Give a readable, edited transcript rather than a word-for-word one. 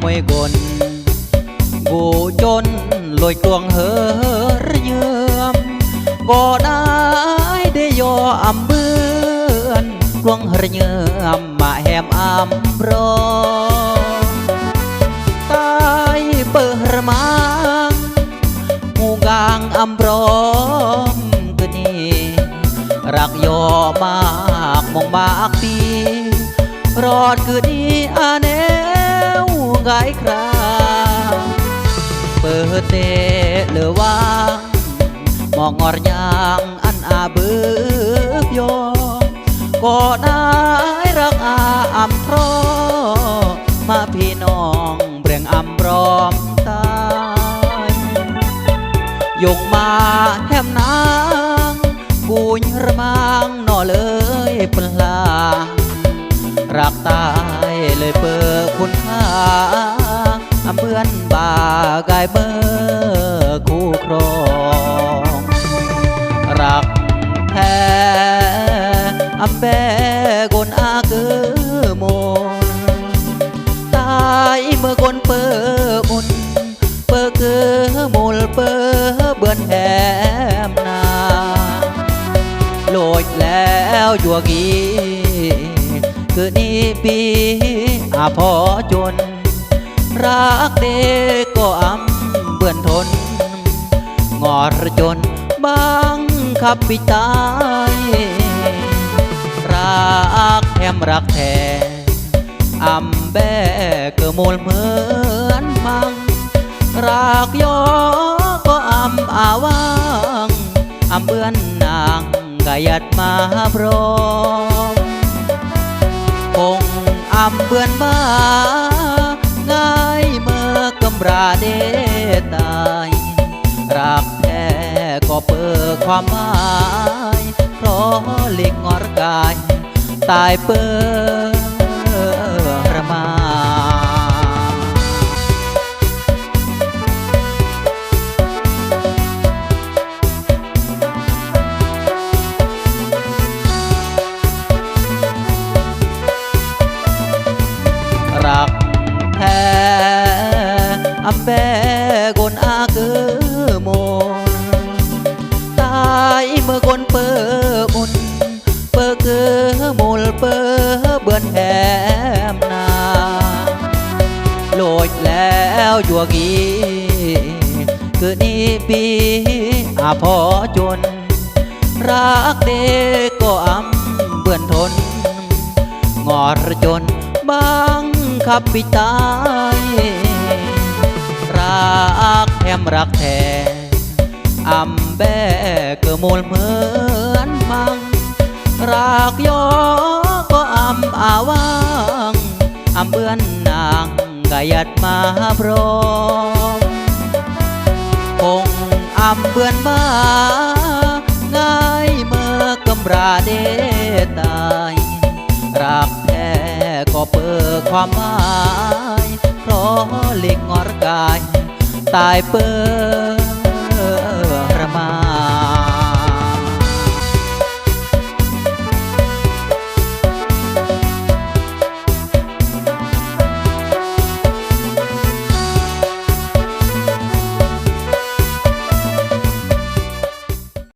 วยกลกูจนลอยกลวงเฮอเยื่อมก็ได้ยออำเบือนกลวงเฮอเยื่อมมาแหมอำรอตายเปิดมังหูกางอำรอมคืนนี้รักยอมากมองมากปีรอดคืนนี้อาแนวไกคราเปิดเตะเหลือว่างมองงอรยางอันอาเบือบยอก็ได้รักอาอำเพราะมาพี่น้องเปลี่ยงอำรอมตายยงมาแหมนางกูยระมังนอเลยปลารักตายเลยเปิดคุณค่าอำเพื่อนบ่ากายเมื่อคู่ครองรักแท้อำแบกนอาเกือมนตายเมื่อคนเปิดมุนเปิดเกือมูลเปิดเบือนแหมนาโลดแล้วยัวกีคือนี้ปีอาพอจนรักเด็กก็อำเบื่อนทนงอรจนบังคับปิตายรักแถมรักแท้อำแบกมูลเหมือนมังรักยอก็อำอาวังอำเบื่อนนางกายัดมาพร้อมคงอำเบื่อนบ้าง่ายเมื่อกำราเดตายรักแท้ก็เปิดความหมายเพราะเล็กงอรกายตายเปิดระมารักแท้อำแบกนอาเกือมนตายเมื่อคนเปิดมุนเปิดเกือมูลเปิดเบือนแหมนาโลดแล้วยัวกีคือนี้ปีอาพอจนรักเด็กก็อำเบื่อนทนงอรจนบังคับปิตายรักแถมรักแท้อำแบกมูลเหมือนมังรักยอก็อำอาวังอำเบื่อนนางกายัดมาพร้อมคงอำเบื่อนบ้าง่ายเมื่อกำราเดตายรักแท้ก็เปิดความหมายเพราะเล็กงอรกายตายเปิด